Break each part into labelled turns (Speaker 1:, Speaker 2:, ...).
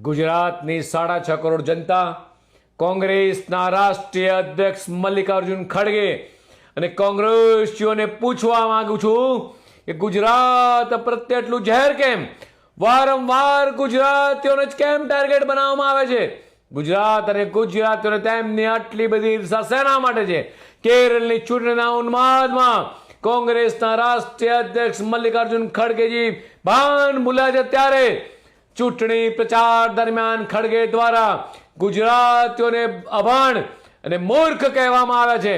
Speaker 1: ગુજરાતની 6.5 કરોડ જનતા, કોંગ્રેસના રાષ્ટ્રીય અધ્યક્ષ મલ્લિકાર્જુન ખડગે અને કોંગ્રેસીઓને પૂછવા માંગુ છું કે ગુજરાત પ્રત્યે એટલું ઝેર કેમ? વારંવાર ગુજરાતીઓને જ કેમ ટાર્ગેટ બનાવવામાં આવે છે? ગુજરાત અને ગુજરાતીઓને તેમની આટલી બધી ઈર્ષા શેના માટે છે? કેરળની ચૂંટણીના ઉન્માદમાં કોંગ્રેસના રાષ્ટ્રીય અધ્યક્ષ મલ્લિકાર્જુન ખડગેજી ભાન ભૂલ્યા છે ત્યારે ચૂંટણી પ્રચાર દરમિયાન ખડગે દ્વારા ગુજરાતીઓને અભણ અને મૂર્ખ કહેવામાં આવે છે.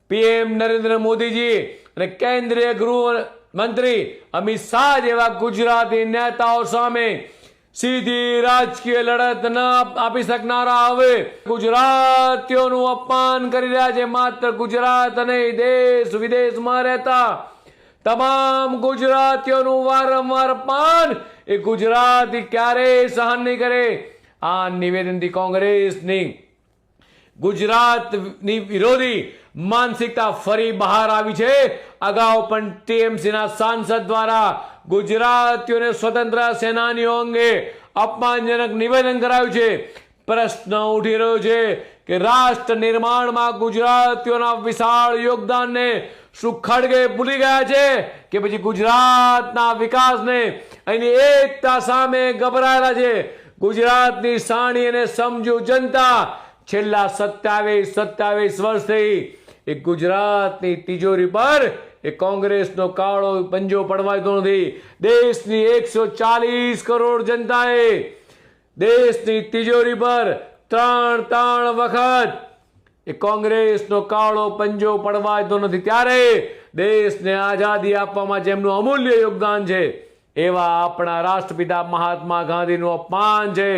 Speaker 1: પીએમ નરેન્દ્ર મોદીજી અને કેન્દ્રીય ગૃહ મંત્રી અમિત શાહ જેવા ગુજરાતી નેતાઓ સામે સીધી રાજકીય લડત ન આપી શકનારા હવે ગુજરાતીઓનું અપમાન કરી રહ્યા છે. માત્ર ગુજરાત નહીં, દેશ વિદેશમાં રહેતા તમામ ગુજરાતીઓનું વારંવાર અપમાન એ ગુજરાતી ક્યારેય સહન નહીં કરે. આ નિવેદનથી કોંગ્રેસની ગુજરાતની વિરોધી માનસિકતા ફરી બહાર આવી છે. અગાઉ પણ ટીએમસીના સાંસદ દ્વારા ગુજરાતીઓને સ્વતંત્ર સેનાનીઓ અંગે અપમાનજનક નિવેદન કરાયું છે. પ્રશ્ન ઉઠી રહ્યો છે કે રાષ્ટ્ર નિર્માણમાં ગુજરાતીઓના વિશાળ યોગદાનને શું ખડગે ભૂલી ગયા છે કે પછી ગુજરાતના વિકાસને અહીંની એકતા સામે ગભરાયેલા છે? ગુજરાતની સાણી અને સમજુ જનતા છેલ્લા 27 વર્ષથી એ ગુજરાતની તિજોરી પર એ કોંગ્રેસનો કાળો પંજો પડવાતો નથી. દેશની 140 કરોડ જનતાએ દેશની તિજોરી પર ત્રણ વખત એ કોંગ્રેસનો કાળો પંજો પડવાતો નથી. ત્યારે દેશને આઝાદી આપવામાં જેમનું અમૂલ્ય યોગદાન છે એવા આપણા રાષ્ટ્રપિતા મહાત્મા ગાંધીનું અપમાન છે,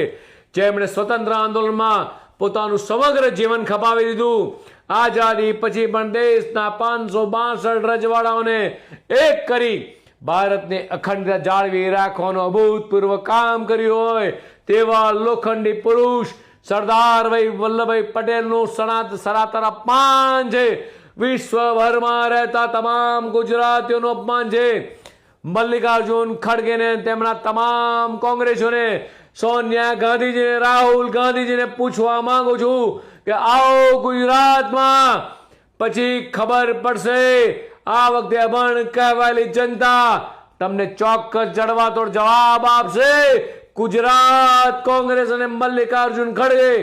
Speaker 1: જેમણે સ્વતંત્ર આંદોલનમાં પોતાનું સમગ્ર જીવન ખપાવી દીધું. આઝાદી પછી પણ દેશના 562 રજવાડાઓને એક કરી ભારતને અખંડતા જાળવી રાખવાનું અભૂતપૂર્વ કામ કર્યું હોય તેવા લોખંડી પુરુષ સરદારભાઈ વલ્લભભાઈ પટેલનું સનાતન અપમાન છે. વિશ્વભરમાં રહેતા તમામ ગુજરાતીઓનું અપમાન છે. મલ્લિકાર્જુન ખડગેને તેમના તમામ કોંગ્રેસીઓને, સોનિયા ગાંધીજીને, રાહુલ ગાંધીજીને પૂછવા માંગુ છું કે આવો ગુજરાતમાં પછી ખબર પડશે. આ વખતે અભણ કહેવાયેલી જનતા તમને ચોક્કસ જડવાતોડ જવાબ આપશે. ગુજરાત કોંગ્રેસ અને મલ્લિકાર્જુન ખડગે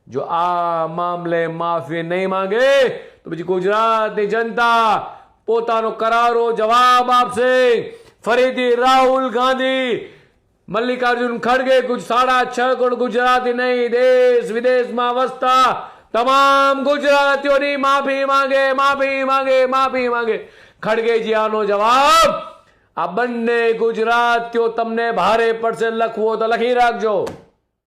Speaker 1: જો આ મામલે માફી નહીં માંગે તો પછી ગુજરાતની જનતા પોતાનો કરારો જવાબ આપશે. ફરીથી રાહુલ ગાંધી, મલ્લિકાર્જુન ખડગે 6.5 કરોડ ગુજરાતી નહીં, દેશ વિદેશમાં વસતા તમામ ગુજરાતીઓની માફી માંગે. ખડગેજી આનો જવાબ આ બંને ગુજરાતીઓ તમને ભારે પડશે. લખવો તો લખી રાખજો.